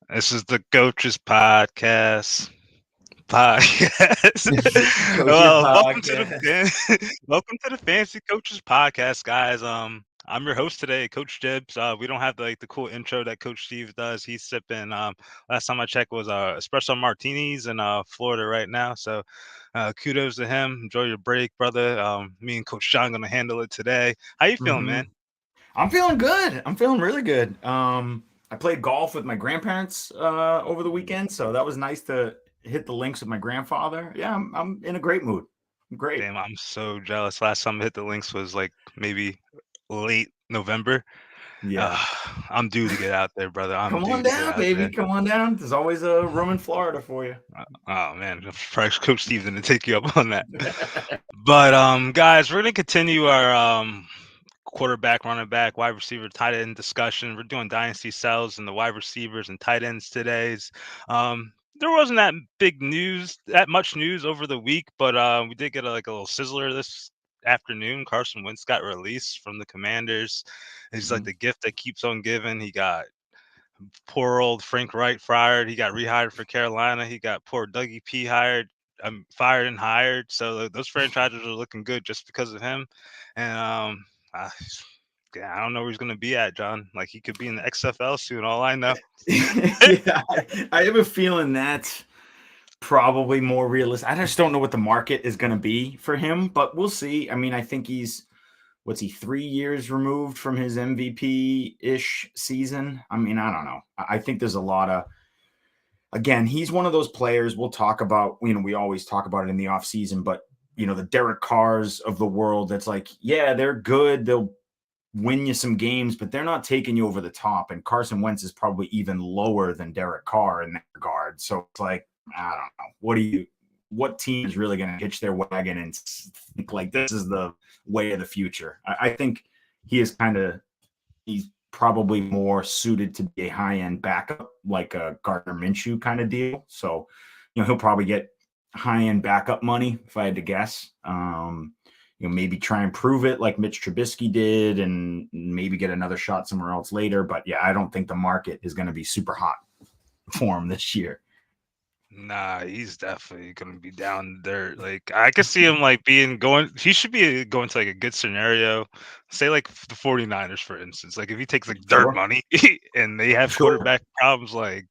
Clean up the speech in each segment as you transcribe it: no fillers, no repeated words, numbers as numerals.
This is the Coaches Podcast. Coaches Well, welcome to podcast. welcome to the Fancy Coaches Podcast, guys. I'm your host today, Coach Dibs. We don't have the cool intro that Coach Steve does. He's sipping. Last time I checked was espresso martinis in Florida right now. So, kudos to him. Enjoy your break, brother. Me and Coach John gonna handle it today. How you feeling, hmm man? I'm feeling good. I'm feeling really good. I played golf with my grandparents over the weekend, so that was nice to hit the links with my grandfather. Yeah, I'm in a great mood. I'm great. Damn, I'm so jealous. Last time I hit the links was like maybe late November. Yeah. Uh, I'm due to get out there, brother. I'm Come on due to get down, out baby. there. Come on down. There's always a room in Florida for you. Oh man, probably Coach Steve didn't take you up on that. But guys, we're gonna continue our quarterback, running back, wide receiver, tight end discussion. We're doing Dynasty Sells and the wide receivers and tight ends today's. There wasn't that much news over the week, but we did get like a little sizzler this afternoon. Carson Wentz got released from the Commanders. He's like Mhm. the gift that keeps on giving. He got poor old Frank Wright fired. He got rehired for Carolina. He got poor Dougie P fired and hired. So those franchises are looking good just because of him. And I, yeah, I don't know where he's gonna be at, John. Like he could be in the XFL soon. All I know. Yeah, I have a feeling that's probably more realistic. I just don't know what the market is going to be for him, but we'll see. I mean, I think he's what's he 3 years removed from his MVP ish season. I mean, I don't know. I think there's a lot of again, he's one of those players we'll talk about, we always talk about it in the off season, but the Derek Carrs of the world that's like, yeah, they're good. They'll win you some games, but they're not taking you over the top. And Carson Wentz is probably even lower than Derek Carr in that regard. So it's like, I don't know. What team is really going to hitch their wagon and think like this is the way of the future? I think he is he's probably more suited to be a high end backup, like a Gardner Minshew kind of deal. So, he'll probably get high end backup money if I had to guess. Maybe try and prove it like Mitch Trubisky did and maybe get another shot somewhere else later. But yeah, I don't think the market is going to be super hot for him this year. Nah, he's definitely gonna be down there. Like I could see him like being going. He should be going to like a good scenario. Say like the 49ers, for instance. Like if he takes like dirt Sure. money and they have Sure. quarterback problems, like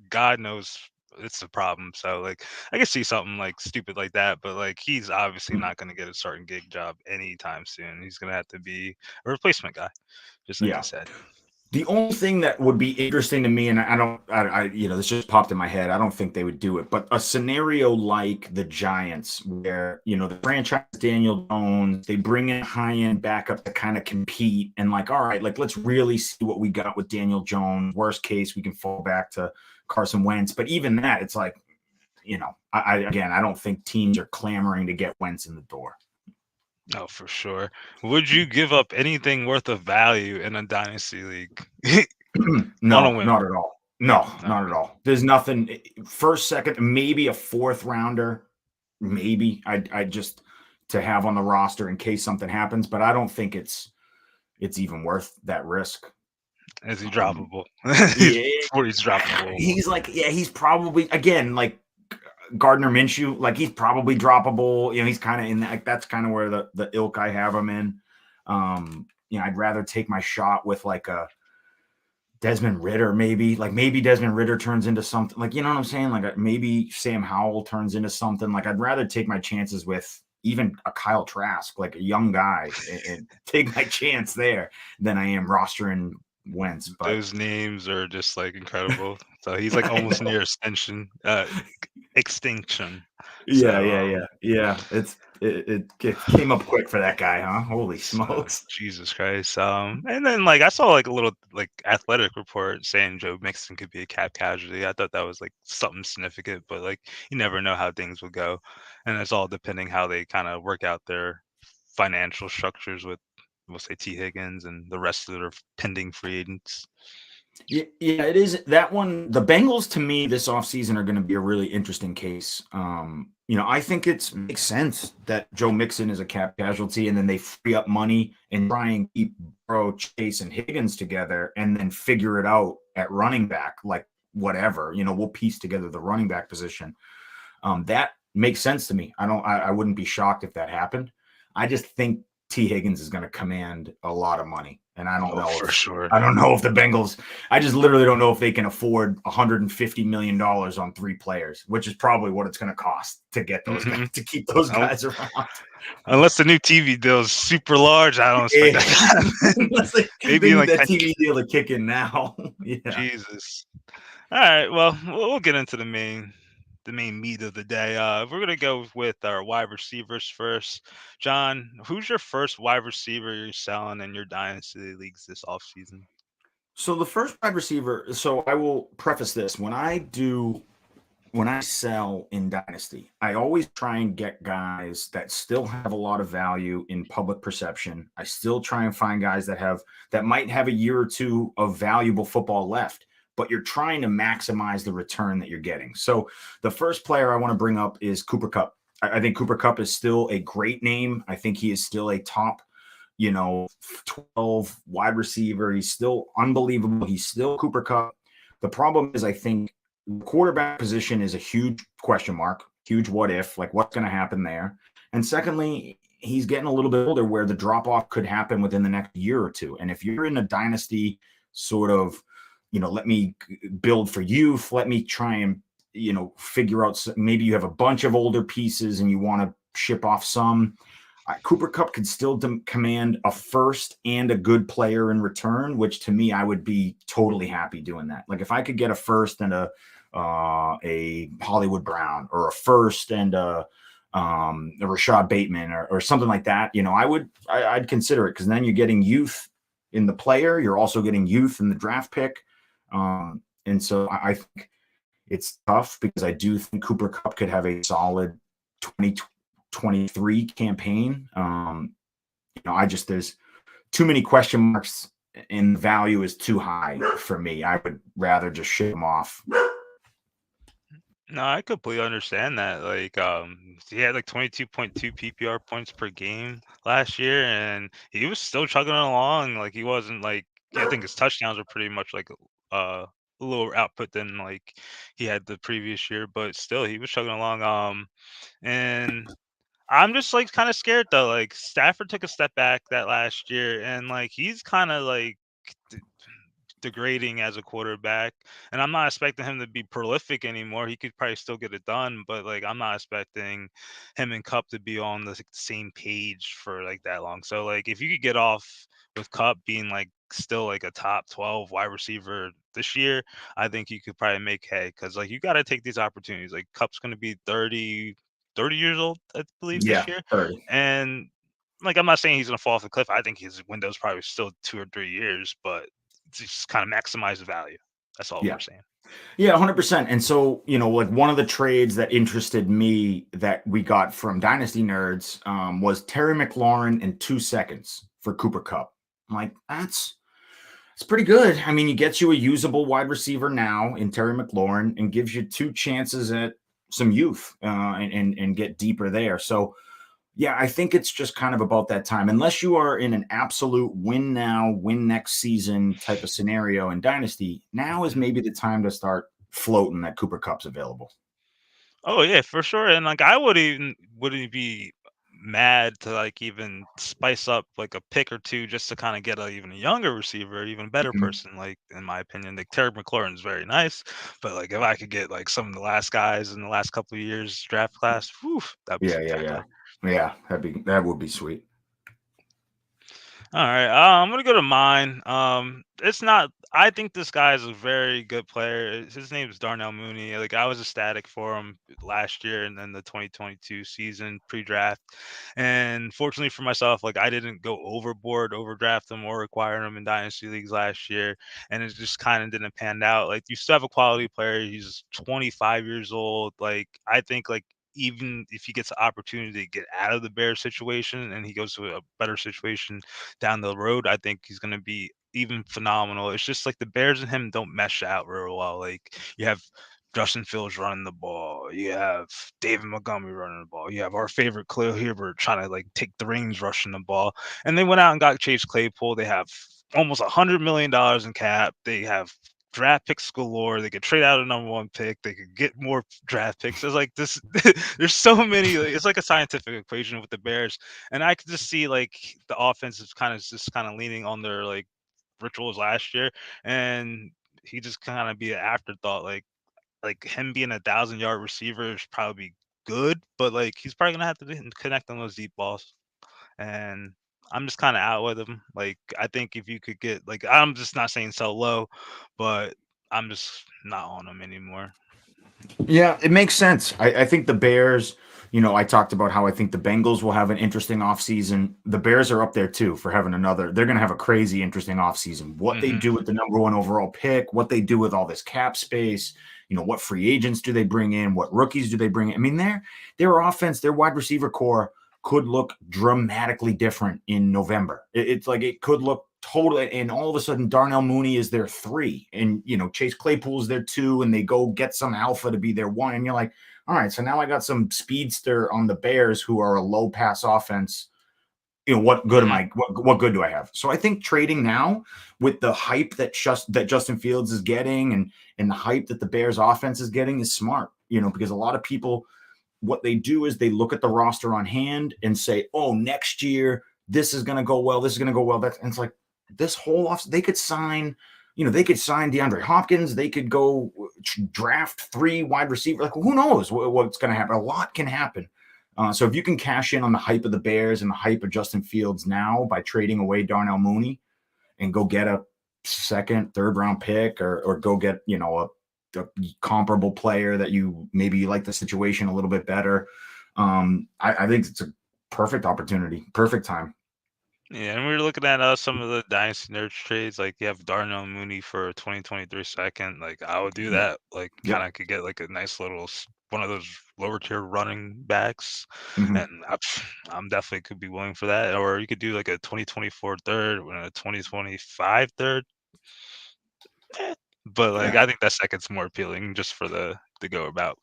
God knows it's a problem. So like I could see something like stupid like that. But like he's obviously not gonna get a starting gig job anytime soon. He's gonna have to be a replacement guy, just like you Yeah. said. The only thing that would be interesting to me, and I don't, this just popped in my head. I don't think they would do it, but a scenario like the Giants, where the franchise Daniel Jones, they bring in high end backup to kind of compete, and like, all right, like let's really see what we got with Daniel Jones. Worst case, we can fall back to Carson Wentz, but even that, it's like, I don't think teams are clamoring to get Wentz in the door. No, for sure. Would you give up anything worth of value in a dynasty league on a No, whim? not at all. No, not at Okay. all. There's nothing. First, second, maybe a fourth rounder. Maybe I just to have on the roster in case something happens, but I don't think it's even worth that risk. Is he Um, droppable? he's yeah, he's droppable he's almost. like he's probably again like Gardner Minshew, like he's probably droppable. He's kind of in that. That's kind of where the ilk I have him in. I'd rather take my shot with like a Desmond Ritter, maybe. Like maybe Desmond Ritter turns into something. Like, you know what I'm saying? Like maybe Sam Howell turns into something. Like I'd rather take my chances with even a Kyle Trask, like a young guy, and take my chance there than I am rostering Wentz. But Those names are just like incredible. So he's like I almost know. near extinction. Yeah, So yeah, yeah, yeah. It came up quick for that guy, huh? Holy so smokes. Jesus Christ. And then like I saw like a little like athletic report saying Joe Mixon could be a cap casualty. I thought that was like something significant, but like you never know how things will go. And it's all depending how they kind of work out their financial structures with we'll say T. Higgins and the rest of their pending free agents. Yeah, yeah, it is that one. The Bengals to me this offseason are going to be a really interesting case. I think it makes sense that Joe Mixon is a cap casualty and then they free up money and try and keep Burrow, Chase, and Higgins together and then figure it out at running back. Like whatever. We'll piece together the running back position. That makes sense to me. I wouldn't be shocked if that happened. I just think T. Higgins is going to command a lot of money, and I don't Oh, know for if sure. I don't know if the Bengals. I just literally don't know if they can afford $150 million on 3 players, which is probably what it's going to cost to get those guys, Hmm. to keep those guys around. Unless the new TV deal is super large, I don't expect that to happen. Unless Maybe they in need like that 10 TV deal to kick in now. Yeah. Jesus. All right, well, we'll get into the main meat of the day. We're gonna go with our wide receivers first. John, who's your first wide receiver you're selling in your dynasty leagues this offseason? So the first wide receiver. So I will preface this: when I sell in Dynasty, I always try and get guys that still have a lot of value in public perception. I still try and find guys that might have a year or two of valuable football left, but you're trying to maximize the return that you're getting. So the first player I want to bring up is Cooper Kupp. I think Cooper Kupp is still a great name. I think he is still a top, 12 wide receiver. He's still unbelievable. He's still Cooper Kupp. The problem is, I think the quarterback position is a huge question mark, huge what if, like what's going to happen there. And secondly, he's getting a little bit older where the drop off could happen within the next year or two. And if you're in a dynasty sort of, let me build for youth, let me try and, figure out, maybe you have a bunch of older pieces and you want to ship off some. Cooper Kupp could still command a first and a good player in return, which to me, I would be totally happy doing that. Like if I could get a first and a Hollywood Brown, or a first and a Rashad Bateman, or something like that, I'd consider it, because then you're getting youth in the player, you're also getting youth in the draft pick, and so I think it's tough, because I do think Cooper Kupp could have a solid 2023 campaign. There's too many question marks, and the value is too high for me. I would rather just ship him off. No, I completely understand that. Like, he had like 22.2 PPR points per game last year, and he was still chugging along. Like, he wasn't like, I think his touchdowns are pretty much like a lower output than like he had the previous year, but still he was chugging along. And I'm just like kind of scared though. Like, Stafford took a step back that last year, and like he's kind of like degrading as a quarterback, and I'm not expecting him to be prolific anymore. He could probably still get it done, but like I'm not expecting him and Cup to be on the same page for like that long. So like if you could get off with Cup being like still like a top 12 wide receiver this year, I think you could probably make hay, because like you got to take these opportunities. Like Cup's going to be 30 years old, I believe, this Yeah, year, 30. and like I'm not saying he's going to fall off the cliff. I think his window's probably still 2 or 3 years, but just kind of maximize the value. That's all Yeah. we're saying. Yeah, 100%. And so, like one of the trades that interested me that we got from Dynasty Nerds was Terry McLaurin in 2 seconds for Cooper Kupp. I'm like, it's pretty good. I mean, he gets you a usable wide receiver now in Terry McLaurin, and gives you 2 chances at some youth, and get deeper there. So, yeah, I think it's just kind of about that time. Unless you are in an absolute win now, win next season type of scenario in Dynasty, now is Mhm. maybe the time to start floating that Cooper Cup's available. Oh yeah, for sure. And like I wouldn't be mad to like even spice up like a pick or two just to kind of get a even younger receiver, even better Mhm. person. Like in my opinion, like Terry McLaurin is very nice, but like if I could get like some of the last guys in the last couple of years draft class, whew, that'd be Yeah, yeah, yeah. spectacular. Yeah, that would be sweet. All right, I'm gonna go to mine. It's not. I think this guy is a very good player. His name is Darnell Mooney. Like I was ecstatic for him last year and then the 2022 season pre-draft. And fortunately for myself, like I didn't go overboard, overdraft him or acquire him in dynasty leagues last year, and it just kind of didn't pan out. Like you still have a quality player. He's 25 years old. Like I think like even if he gets the opportunity to get out of the Bears situation and he goes to a better situation down the road, I think he's going to be even phenomenal. It's just like the Bears and him don't mesh out real well. Like you have Justin Fields running the ball, you have David Montgomery running the ball, you have our favorite Khalil Herbert trying to like take the reins rushing the ball, and they went out and got Chase Claypool. They have almost $100 million in cap. They have draft picks galore. They could trade out a number one pick. They could get more draft picks. It's like this. There's so many. It's like a scientific equation with the Bears, and I could just see like the offense is kind of leaning on their like rituals last year, and he just kind of be an afterthought. Like him being 1,000-yard receiver is probably good, but like he's probably gonna have to connect on those deep balls. And I'm just kind of out with him. Like I think if you could get like I'm just not saying sell low, but I'm just not on him anymore. Yeah, it makes sense. I think the Bears, I talked about how I think the Bengals will have an interesting offseason. The Bears are up there too for having they're going to have a crazy interesting offseason. What they do with the number one overall pick, what they do with all this cap space, what free agents do they bring in, what rookies do they bring in? I mean, their offense, their wide receiver core could look dramatically different in November. It's like it could look totally, and all of a sudden Darnell Mooney is their 3, and Chase Claypool's their 2, and they go get some alpha to be their 1, and you're like, all right, so now I got some speedster on the Bears who are a low pass offense. What good am I? What good do I have? So I think trading now with the hype that Justin Fields is getting, and the hype that the Bears offense is getting is smart. Because a lot of people, what they do is they look at the roster on hand and say, oh, next year this is going to go well. This is going to go well. And it's like this whole off. They could sign DeAndre Hopkins. They could go draft 3 wide receivers. Like who knows what's going to happen? A lot can happen. So if you can cash in on the hype of the Bears and the hype of Justin Fields now by trading away Darnell Mooney and go get a 2nd, 3rd round pick or go get, a comparable player that you like the situation a little bit better. I think it's a perfect opportunity, perfect time. Yeah, and we were looking at some of the Dynasty Nerds trades. Like you have Darnell Mooney for a 2023 second. Like I would do that. Like Yep. kind of could get like a nice little one of those lower tier running backs, Mm-hmm. and I'm definitely could be willing for that. Or you could do like a 2024 third and a 2025 third. But like I think that second's more appealing just for the go about.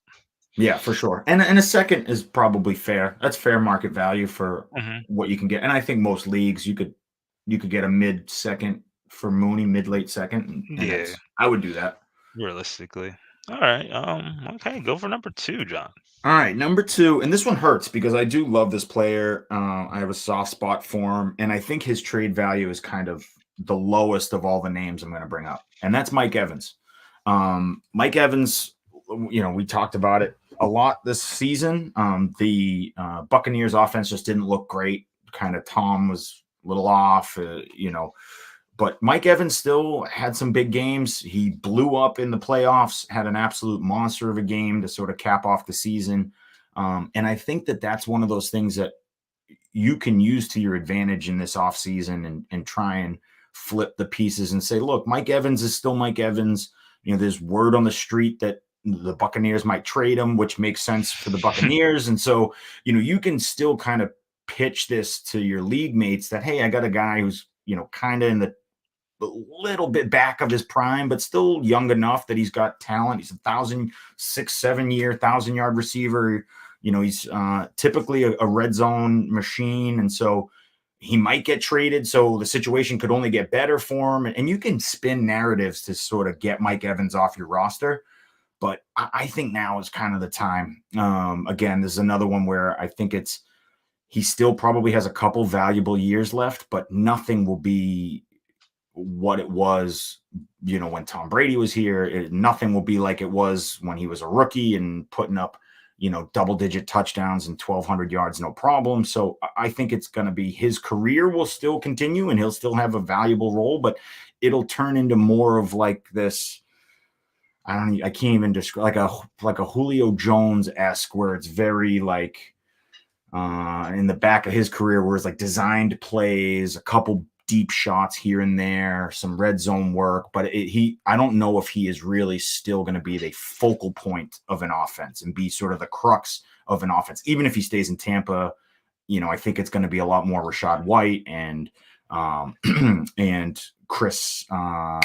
Yeah, for sure. And a second is probably fair. That's fair market value for what you can get. And I think most leagues you could get a mid second for Mooney, mid late second, and Yeah, I would do that. realistically. All right. Okay, go for number 2, John. All right, number 2, and this one hurts because I do love this player. I have a soft spot for him, and I think his trade value is kind of the lowest of all the names I'm going to bring up, and that's Mike Evans. Mike Evans, we talked about it a lot this season. The Buccaneers offense just didn't look great. Kind of Tom was a little off, but Mike Evans still had some big games. He blew up in the playoffs, had an absolute monster of a game to sort of cap off the season. And I think that that's one of those things that you can use to your advantage in this offseason and try and flip the pieces and say, look, Mike Evans is still Mike Evans. There's word on the street that the Buccaneers might trade him, which makes sense for the Buccaneers. And so, you can still kind of pitch this to your league mates that, hey, I got a guy who's, kind of in the little bit back of his prime, but still young enough that he's got talent. He's 7 year, 1,000-yard receiver. He's typically a red zone machine. And so he might get traded. So the situation could only get better for him. And you can spin narratives to sort of get Mike Evans off your roster. But I think now is kind of the time. Again, this is another one where I think he still probably has a couple valuable years left, but nothing will be what it was, when Tom Brady was here. Nothing will be like it was when he was a rookie and putting up, double-digit touchdowns and 1,200 yards, no problem. So I think it's going to be his career will still continue and he'll still have a valuable role, but it'll turn into more of like this. I can't even describe like a Julio Jones-esque where it's very like in the back of his career where it's like designed plays, a couple deep shots here and there, some red zone work, but I don't know if he is really still going to be the focal point of an offense and be sort of the crux of an offense. Even if he stays in Tampa, I think it's going to be a lot more Rachaad White and and Chris. Why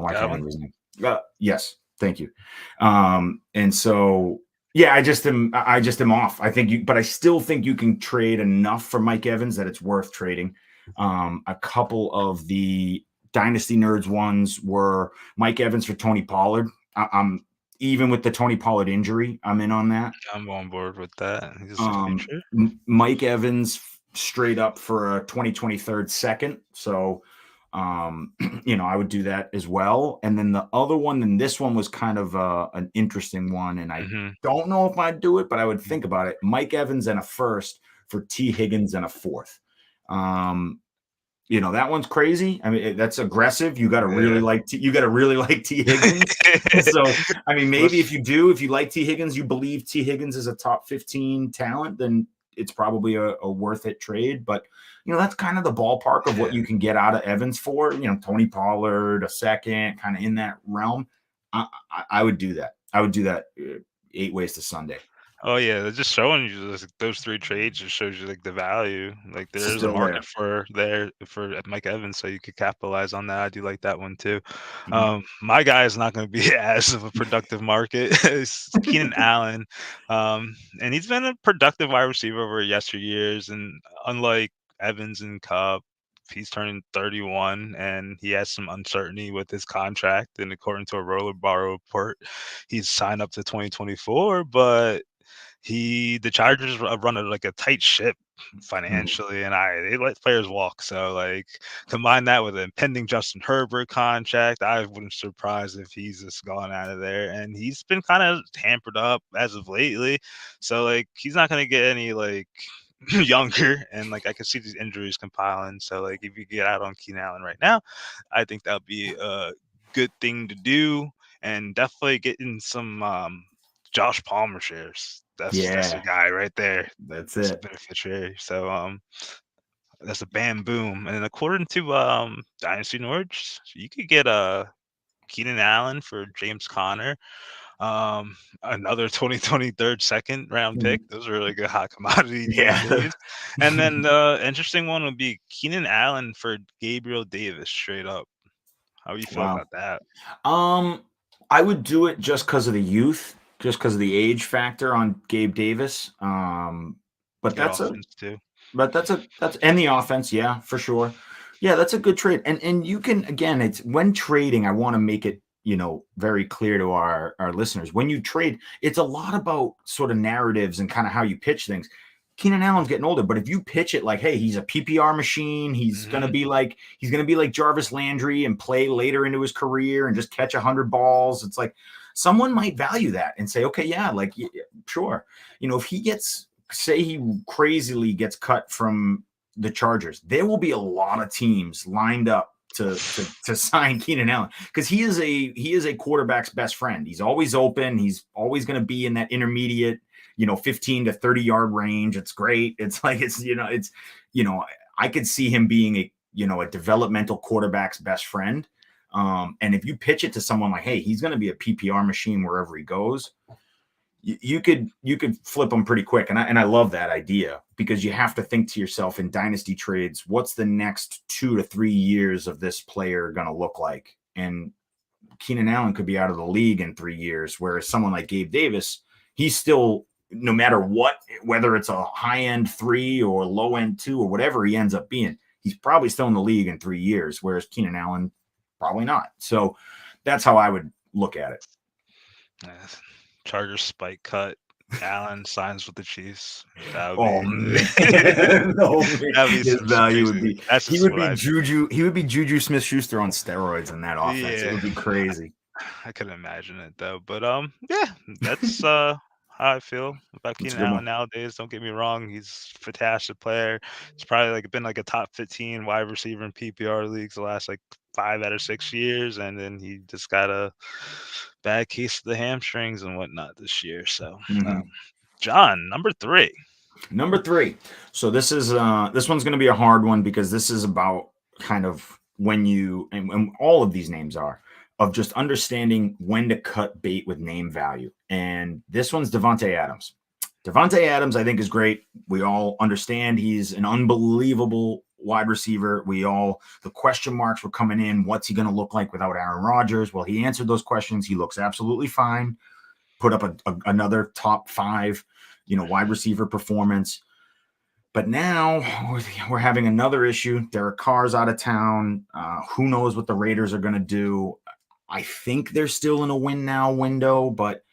can't I remember his name? Yes, thank you. And so, yeah, I just am off. I think but I still think you can trade enough for Mike Evans that it's worth trading. A couple of the Dynasty Nerds ones were Mike Evans for Tony Pollard. I'm even with the Tony Pollard injury, I'm in on that. I'm on board with that. He's the future. Mike Evans straight up for a 2023 second. So, I would do that as well. And then the other one, and this one was kind of an interesting one, and I don't know if I'd do it, but I would think about it. Mike Evans and a first for T. Higgins and a fourth. That one's crazy. I mean, that's aggressive. You got to really like T Higgins. So, I mean, maybe if you like T Higgins, you believe T Higgins is a top 15 talent, then it's probably a worth it trade. But that's kind of the ballpark of what you can get out of Evans for. Tony Pollard, a second, kind of in that realm. I would do that. I would do that 8 ways to Sunday. Oh yeah, just showing you those 3 trades just shows you the value. There is a market for Mike Evans, so you could capitalize on that. I do like that one too. My guy is not going to be as of a productive market. It's Keenan Allen, and he's been a productive wide receiver over years. And unlike Evans and Cobb, he's turning 31 and he has some uncertainty with his contract. And according to a Rollerball report, he's signed up to 2024, but the Chargers run a tight ship financially, and they let players walk. So combine that with an impending Justin Herbert contract, I wouldn't be surprised if he's just gone out of there. And he's been kind of hampered up as of lately, so he's not gonna get any younger, and I can see these injuries compiling. So if you get out on Keenan Allen right now, I think that would be a good thing to do, and definitely getting some Josh Palmer shares. That's a guy right there. That's a beneficiary. So that's a bam boom. And then according to Dynasty Nerds, you could get Keenan Allen for James Conner, another 2023 second round pick. Those are really good hot commodity these days. And then the interesting one would be Keenan Allen for Gabriel Davis straight up. How do you feel about that? I would do it just because of the youth. Just because of the age factor on Gabe Davis. But that's and the offense. Yeah, for sure. Yeah, that's a good trade. And you can, again, it's when trading, I want to make it, very clear to our listeners. When you trade, it's a lot about sort of narratives and kind of how you pitch things. Keenan Allen's getting older, but if you pitch it like, hey, he's a PPR machine, he's gonna be like Jarvis Landry and play later into his career and just catch 100 balls. It's like someone might value that and say, okay, yeah, sure. If he crazily gets cut from the Chargers, there will be a lot of teams lined up to sign Keenan Allen because he is a quarterback's best friend. He's always open. He's always going to be in that intermediate, 15 to 30 yard range. It's great. I could see him being a developmental quarterback's best friend. And if you pitch it to someone like, hey, he's going to be a PPR machine wherever he goes, you could flip them pretty quick. And I love that idea because you have to think to yourself in dynasty trades, what's the next 2 to 3 years of this player going to look like? And Keenan Allen could be out of the league in 3 years, whereas someone like Gabe Davis, he's still, no matter what, whether it's a high-end 3 or low-end 2 or whatever he ends up being, he's probably still in the league in 3 years, whereas Keenan Allen, probably not. So that's how I would look at it. Chargers spike cut. Allen signs with the Chiefs. His value would be. He would be Juju Smith-Schuster on steroids in that offense. It would be crazy. I couldn't imagine it though. But yeah, that's how I feel about Keenan Allen nowadays. Don't get me wrong, he's a fantastic player. He's probably been a top 15 wide receiver in PPR leagues the last 5 out of 6 years, and then he just got a bad case of the hamstrings and whatnot this year. So John, number 3. So this one's going to be a hard one because this is about kind of when you and all of these names are of just understanding when to cut bait with name value. And this one's Davante Adams. Davante Adams, I think, is great. We all understand he's an unbelievable wide receiver. The question marks were coming in. What's he going to look like without Aaron Rodgers? Well, he answered those questions. He looks absolutely fine. Put up another top 5, wide receiver performance. But now we're having another issue. Derek Carr's out of town. Who knows what the Raiders are going to do? I think they're still in a win now window, but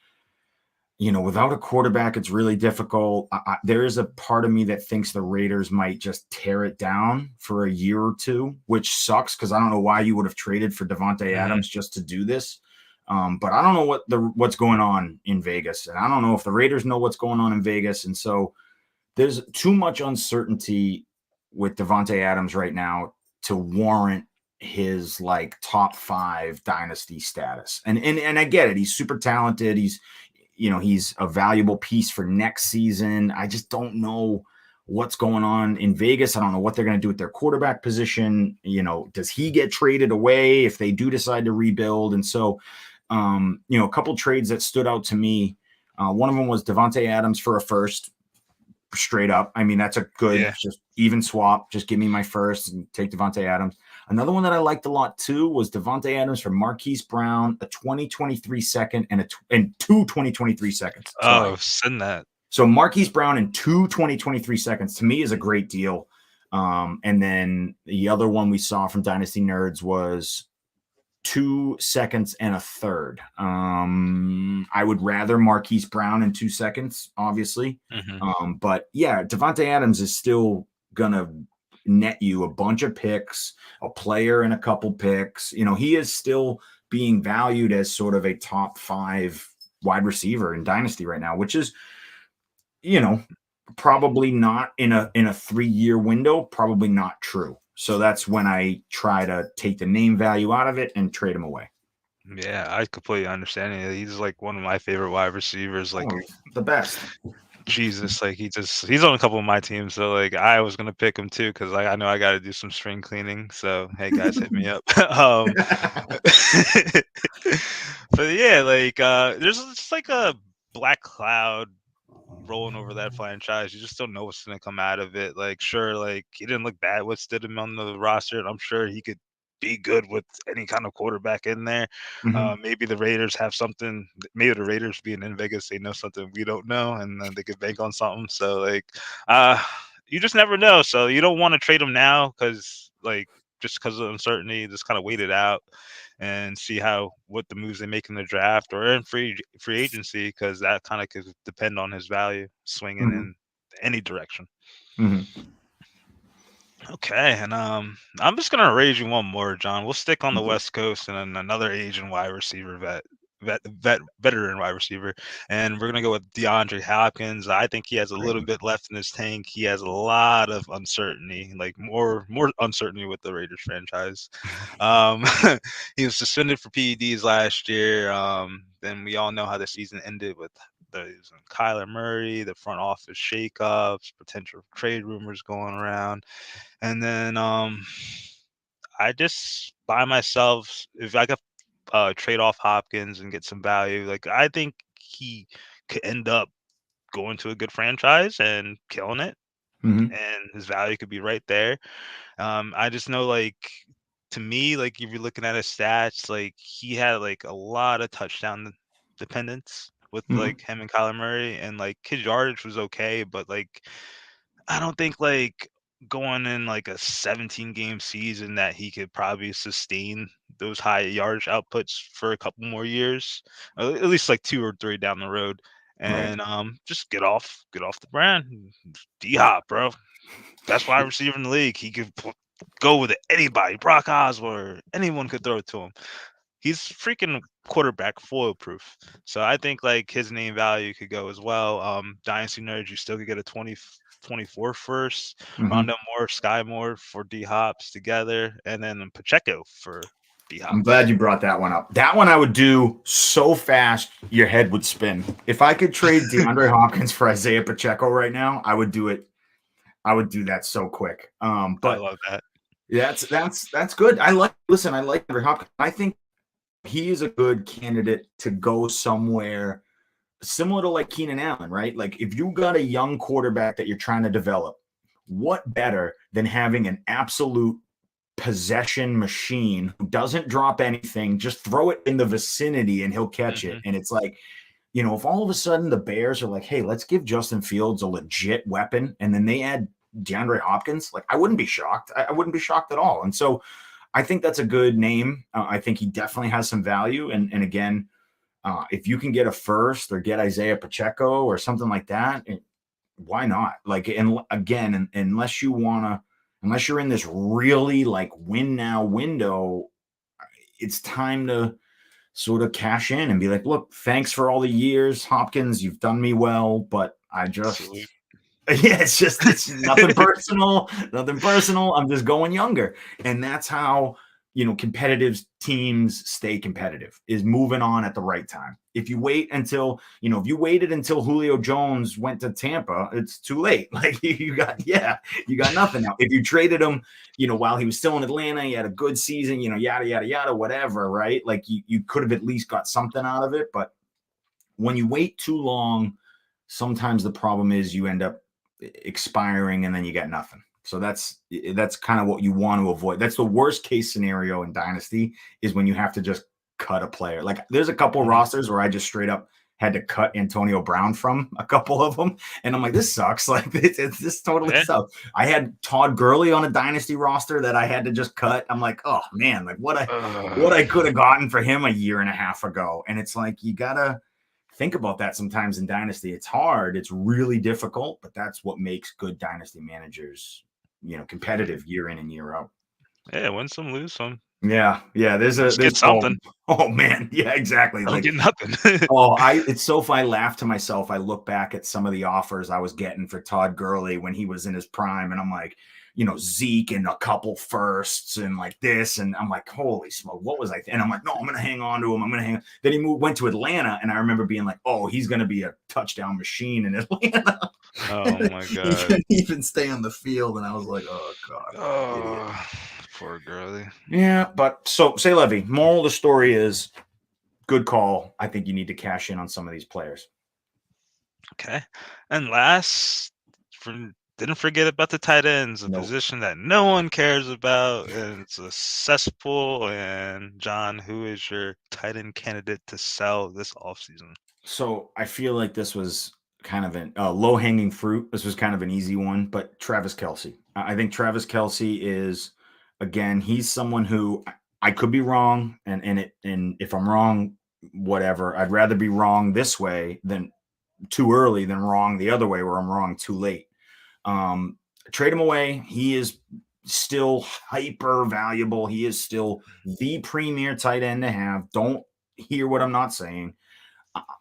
without a quarterback, it's really difficult. There is a part of me that thinks the Raiders might just tear it down for a year or two, which sucks because I don't know why you would have traded for Devontae Adams just to do this. But I don't know what's going on in Vegas, and I don't know if the Raiders know what's going on in Vegas, and so there's too much uncertainty with Devontae Adams right now to warrant his like top 5 dynasty status. And I get it. He's super talented. He's a valuable piece for next season. I just don't know what's going on in Vegas. I don't know what they're going to do with their quarterback position. Does he get traded away if they do decide to rebuild? And so, a couple trades that stood out to me. One of them was Devontae Adams for a first. Straight up. I mean, that's a good just even swap. Just give me my first and take Devontae Adams. Another one that I liked a lot too was Devontae Adams for Marquise Brown, a 2023 second and two 2023 seconds. Oh, send that. So Marquise Brown and two 2023 seconds to me is a great deal. And then the other one we saw from Dynasty Nerds was 2 seconds and a third. I would rather Marquise Brown in 2 seconds, obviously. But yeah, Devontae Adams is still gonna net you a bunch of picks, a player and a couple picks. He is still being valued as sort of a top 5 wide receiver in Dynasty right now, which is, probably not in a 3-year window, probably not true. So that's when I try to take the name value out of it and trade him away. Yeah, I completely understand it. He's like one of my favorite wide receivers. Like the best. Jesus, like he's on a couple of my teams, so like I was gonna pick him too because I know I got to do some spring cleaning. So hey guys, hit me up. But yeah, like there's just like a black cloud rolling over that franchise. You just don't know what's gonna come out of it. Like sure, like he didn't look bad with Stidham on the roster, and I'm sure he could be good with any kind of quarterback in there. Maybe the Raiders have something. Maybe the Raiders being in Vegas, they know something we don't know, and then they could bank on something. So like, you just never know. So you don't want to trade them now because like just because of uncertainty, just kind of wait it out and see what the moves they make in the draft or in free agency, because that kind of could depend on his value swinging in any direction. Okay, and I'm just gonna raise you one more, John. We'll stick on the West Coast and then another Asian wide receiver veteran wide receiver, and we're gonna go with DeAndre Hopkins. I think he has a little bit left in his tank. He has a lot of uncertainty, like more uncertainty with the Raiders franchise. He was suspended for PEDs last year. Then we all know how the season ended with Kyler Murray, the front office shakeups, potential trade rumors going around. And then I just by myself, if I could trade off Hopkins and get some value, like I think he could end up going to a good franchise and killing it, and his value could be right there. I just know, like, to me, like if you're looking at his stats, like he had like a lot of touchdown dependence with like him and Kyler Murray, and like his yardage was okay, but like I don't think like going in like a 17 game season that he could probably sustain those high yardage outputs for a couple more years, at least like 2 or 3 down the road. And just get off the brand. D-Hop, bro. Best wide receiver in the league. He could go with anybody. Brock Osweiler. Anyone could throw it to him. He's freaking quarterback foil proof. So I think like his name value could go as well. Dynasty Nerds, you still could get a 2024 first. Rondo Moore, Sky Moore for D Hops together, and then Pacheco for D Hops. I'm glad you brought that one up. That one I would do so fast your head would spin. If I could trade DeAndre Hopkins for Isaiah Pacheco right now, I would do it. I would do that so quick. But I love that. That's good. I like DeAndre Hopkins. I think he is a good candidate to go somewhere similar to like Keenan Allen, right? Like if you got a young quarterback that you're trying to develop, what better than having an absolute possession machine who doesn't drop anything, just throw it in the vicinity and he'll catch it. And it's like, if all of a sudden the Bears are like, hey, let's give Justin Fields a legit weapon, and then they add DeAndre Hopkins, like I wouldn't be shocked. I wouldn't be shocked at all. And so I think that's a good name. I think he definitely has some value. And again, if you can get a first or get Isaiah Pacheco or something like that, why not? Like, and again, unless you're in this really like win now window, it's time to sort of cash in and be like, look, thanks for all the years, Hopkins. You've done me well, but I just, Salute. yeah, it's nothing personal, nothing personal. I'm just going younger. And that's how, competitive teams stay competitive, is moving on at the right time. If you wait until, if you waited until Julio Jones went to Tampa, it's too late. Like you got nothing now. If you traded him, while he was still in Atlanta, he had a good season, yada, yada, yada, whatever, right? Like you could have at least got something out of it. But when you wait too long, sometimes the problem is you end up expiring and then you get nothing. So that's kind of what you want to avoid. That's the worst case scenario in Dynasty, is when you have to just cut a player. Like there's a couple rosters where I just straight up had to cut Antonio Brown from a couple of them. And I'm like, this sucks. Like this totally sucks. I had Todd Gurley on a Dynasty roster that I had to just cut. I'm like, oh man, like what I could have gotten for him a year and a half ago. And it's like, you gotta think about that sometimes in Dynasty. It's hard. It's really difficult, but that's what makes good Dynasty managers, competitive year in and year out. Yeah, win some, lose some. Yeah. There's Get something. Oh man. Yeah, exactly. Don't Like, get nothing. it's so funny. I laugh to myself. I look back at some of the offers I was getting for Todd Gurley when he was in his prime, and I'm like, Zeke and a couple firsts and like this. And I'm like, holy smoke, what was I? And I'm like, no, I'm going to hang on to him. Then he went to Atlanta. And I remember being like, oh, he's going to be a touchdown machine in Atlanta. Oh my God. He couldn't even stay on the field. And I was like, oh God. Oh, poor Gurley. Yeah. But so say Levy, moral of the story is good call. I think you need to cash in on some of these players. Okay. And last, didn't forget about the tight ends, a position that no one cares about, and it's a cesspool. And John, who is your tight end candidate to sell this offseason? So I feel like this was kind of a low-hanging fruit. This was kind of an easy one, but Travis Kelce. I think Travis Kelce is, again, he's someone who I could be wrong, and if I'm wrong, whatever. I'd rather be wrong this way than too early than wrong the other way, where I'm wrong too late. Trade him away. He is still hyper valuable. He is still the premier tight end to have. Don't hear what I'm not saying.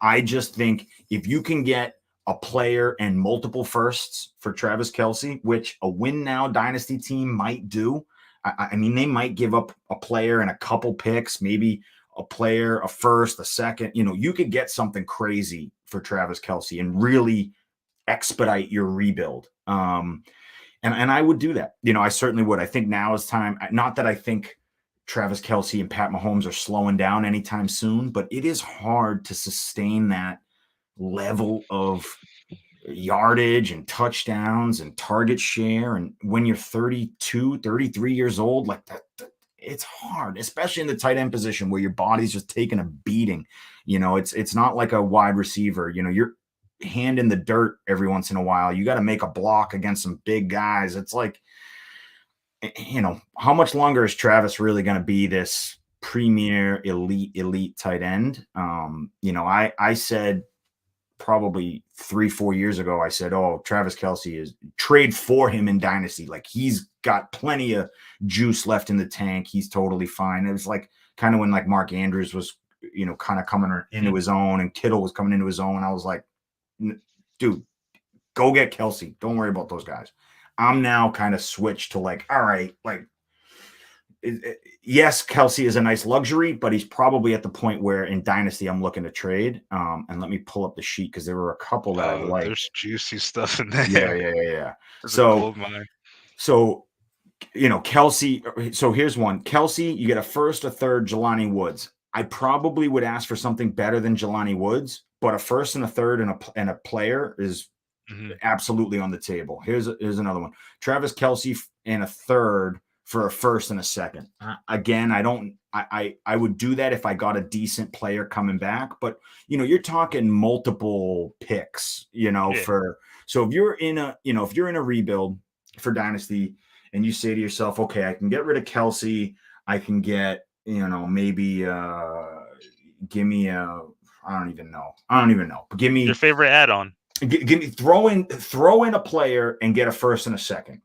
I just think if you can get a player and multiple firsts for Travis Kelce, which a win now dynasty team might do. I mean, they might give up a player and a couple picks, maybe a player, a first, a second. You could get something crazy for Travis Kelce and really expedite your rebuild. And I would do that. I certainly would. I think now is time. Not that I think Travis Kelce and Pat Mahomes are slowing down anytime soon, but it is hard to sustain that level of yardage and touchdowns and target share. And when you're 32, 33 years old, like that, it's hard, especially in the tight end position where your body's just taking a beating. It's not like a wide receiver. You're hand in the dirt every once in a while. You got to make a block against some big guys. It's like, how much longer is Travis really going to be this premier elite tight end? I said probably 3-4 years ago, I said, oh, Travis Kelce is trade for him in Dynasty. Like he's got plenty of juice left in the tank. He's totally fine. It was like kind of when like Mark Andrews was, kind of coming into his own and Kittle was coming into his own. I was like, dude, go get Kelce. Don't worry about those guys. I'm now kind of switched to like, all right, like, yes, Kelce is a nice luxury, but he's probably at the point where in Dynasty I'm looking to trade. And let me pull up the sheet because there were a couple that I like. There's juicy stuff in there. Yeah. So Kelce. So here's one. Kelce, you get a first, a third, Jelani Woods. I probably would ask for something better than Jelani Woods, but a first and a third and a player is absolutely on the table. Here's another one. Travis Kelce and a third for a first and a second. Again, I would do that if I got a decent player coming back, but you're talking multiple picks, so if you're in a rebuild for Dynasty, and you say to yourself, okay, I can get rid of Kelsey. I can get, maybe give me a, I don't even know. But give Your me, favorite add-on? give me throw in a player and get a first and a second.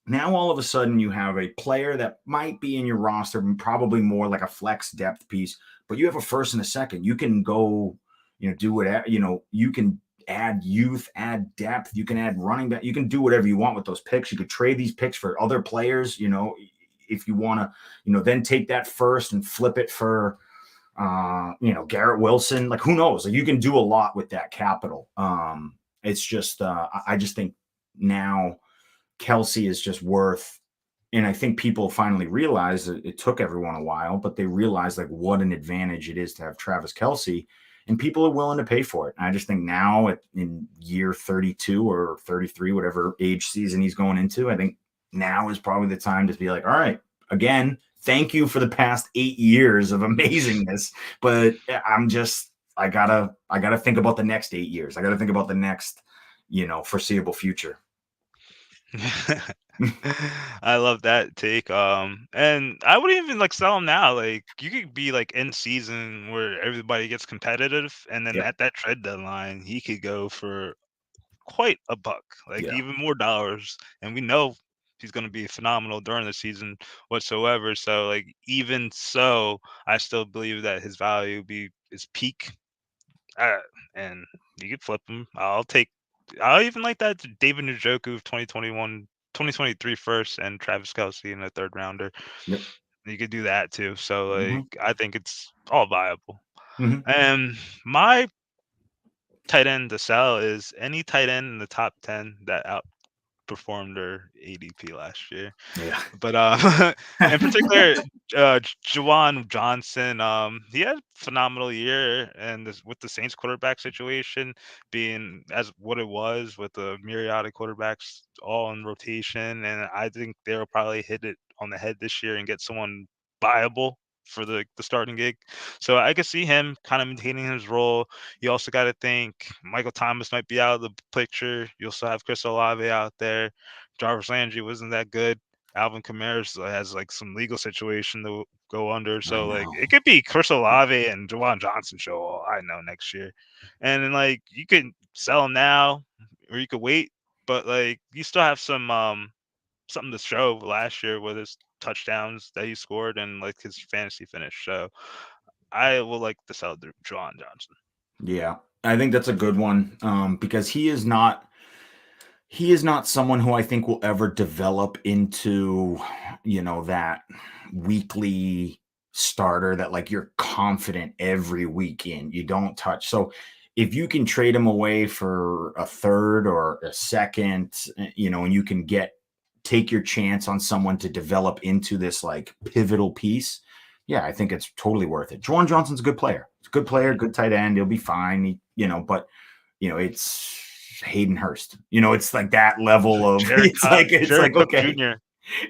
Now all of a sudden you have a player that might be in your roster, probably more like a flex depth piece, but you have a first and a second. You can go, do whatever, you can add youth, add depth, you can add running back, you can do whatever you want with those picks. You could trade these picks for other players, if you want to, then take that first and flip it for Garrett Wilson. Like, who knows? Like, you can do a lot with that capital. It's just I just think now Kelsey is just worth, and I think people finally realize that it took everyone a while, but they realize like what an advantage it is to have Travis Kelsey, and people are willing to pay for it. And I just think now in year 32 or 33, whatever age season he's going into, I think now is probably the time to be like, all right, again, thank you for the past 8 years of amazingness, but I gotta think about the next 8 years. I gotta think about the next, foreseeable future. I love that take. And I wouldn't even like sell him now. Like, you could be like in season where everybody gets competitive, and then Yep. at that trade deadline, he could go for quite a buck, like Yeah. even more dollars. And we know he's going to be phenomenal during the season whatsoever. So, like, even so, I still believe that his value be is peak. And you could flip him. I'll even like that David Njoku of 2021, 2023 first, and Travis Kelsey in a third rounder. Yep. You could do that too. So, like, Mm-hmm. I think it's all viable. Mm-hmm. And my tight end to sell is any tight end in the top 10 that outperformed their ADP last year. Yeah. But in particular, Juwan Johnson, he had a phenomenal year, and with the Saints quarterback situation being as what it was, with the myriad of quarterbacks all in rotation, and I think they'll probably hit it on the head this year and get someone viable for the starting gig. So I could see him kind of maintaining his role. You also got to think Michael Thomas might be out of the picture. You also have Chris Olave out there. Jarvis Landry wasn't that good. Alvin Kamara has like some legal situation to go under. I So, like, know. it could be Chris Olave and Jawan Johnson show all I know next year. And then, like, you can sell him now or you could wait, but like you still have some something to show last year with his touchdowns that he scored and like his fantasy finish. So I will like to sell Jawan Johnson. Yeah. I think that's a good one, because he is not someone who I think will ever develop into, that weekly starter that like you're confident every week in. You don't touch. So if you can trade him away for a third or a second, and you can take your chance on someone to develop into this like pivotal piece, yeah, I think it's totally worth it. Juwan Johnson's a good player. He's a good player, good tight end. He'll be fine. But it's Hayden Hurst. It's like that level of Jared Cook okay. Jr.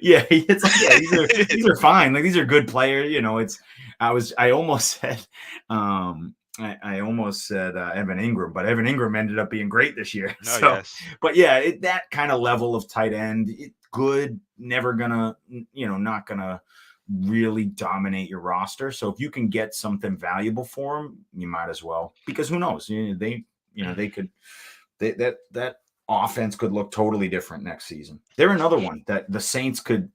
Yeah, it's like, yeah, these are fine. Like, these are good players. I almost said I almost said Evan Ingram, but Evan Ingram ended up being great this year. Oh, So, yes. but yeah, that kind of level of tight end, good, never gonna, not gonna really dominate your roster. So if you can get something valuable for him, you might as well, because who knows? They could, that offense could look totally different next season. They're another one that the Saints could.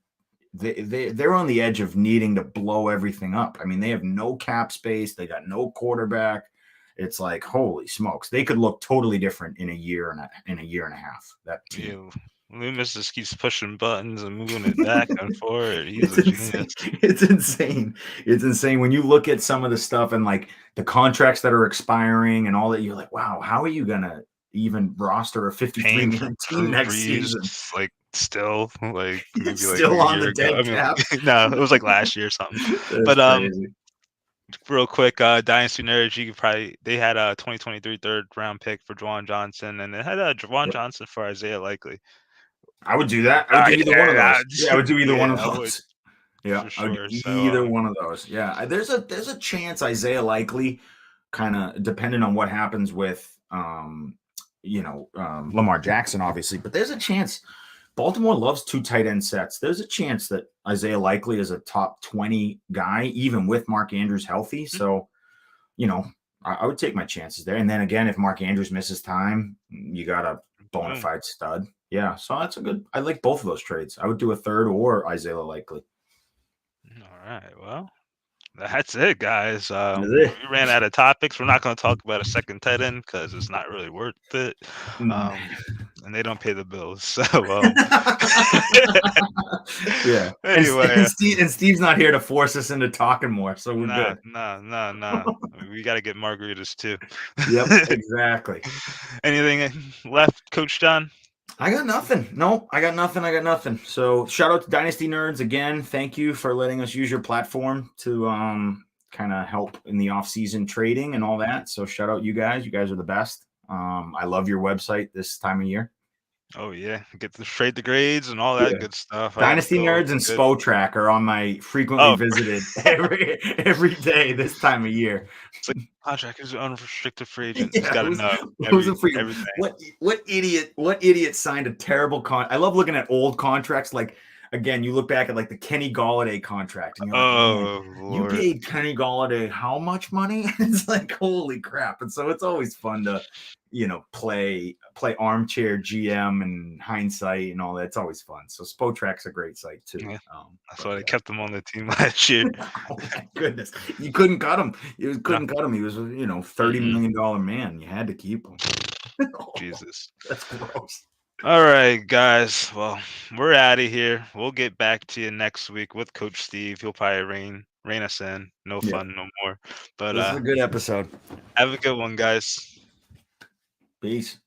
They're on the edge of needing to blow everything up. I mean, they have no cap space. They got no quarterback. It's like, holy smokes, they could look totally different in a year and a half. That team. Loomis just keeps pushing buttons and moving it back and forward. He's It's a insane. genius. It's insane. It's insane when you look at some of the stuff and like the contracts that are expiring and all that. You're like, wow, how are you gonna even roster a 53-man team next season? Like, still like maybe It's like still a on year the ago. dead I mean, cap. no, it was like last year or something. That's But crazy. real quick, Dynasty Nerds, they had a 2023 third round pick for Juwan Johnson, and they had a Juwan Yep. Johnson for Isaiah Likely. I would do that. I would do either one of those. Yeah, I would do either one of I would, those. Yeah, for I would sure. do So either one of those. Yeah, there's a chance Isaiah Likely, kind of depending on what happens with Lamar Jackson, obviously, but there's a chance Baltimore loves 2 tight end sets. There's a chance that Isaiah Likely is a top 20 guy, even with Mark Andrews healthy. So, I would take my chances there. And then again, if Mark Andrews misses time, you got a bona Boom. fide stud. Yeah, so that's a good. I like both of those trades. I would do a third or Isaiah Likely. All right. Well, that's it, guys. That is We it. ran out of topics. We're not going to talk about a second tight end because it's not really worth it. And they don't pay the bills. So, Yeah. anyway, And Steve's not here to force us into talking more, so we're nah. good. We got to get margaritas too. Yep, exactly. Anything left, Coach John? I got nothing. No, I got nothing. So shout out to Dynasty Nerds again. Thank you for letting us use your platform to kind of help in the off-season trading and all that. So shout out you guys. You guys are the best. I love your website this time of year. Oh yeah, get to trade the grades and all that Yeah. good stuff. I Dynasty feel Nerds and good. Spotrac are on my frequently visited every day this time of year. It's like contract is an unrestricted free agent. Yeah, Just got to know who's a free? everything. What idiot signed a terrible I love looking at old contracts. Like again, you look back at like the Kenny Galladay contract, and you're like, man, Oh you Lord. paid Kenny Galladay how much money? It's like holy crap! And so it's always fun to, play armchair GM and hindsight and all that. It's always fun. So Spotrac's a great site too. Yeah. That's why they kept him on the team last year. Oh my goodness, you couldn't cut him. You couldn't cut him. He was $30 million man. You had to keep him. Jesus. That's gross. All right, guys. Well, we're out of here. We'll get back to you next week with Coach Steve. He'll probably rein us in. No fun no more. But this is a good episode. have a good one, guys. Peace.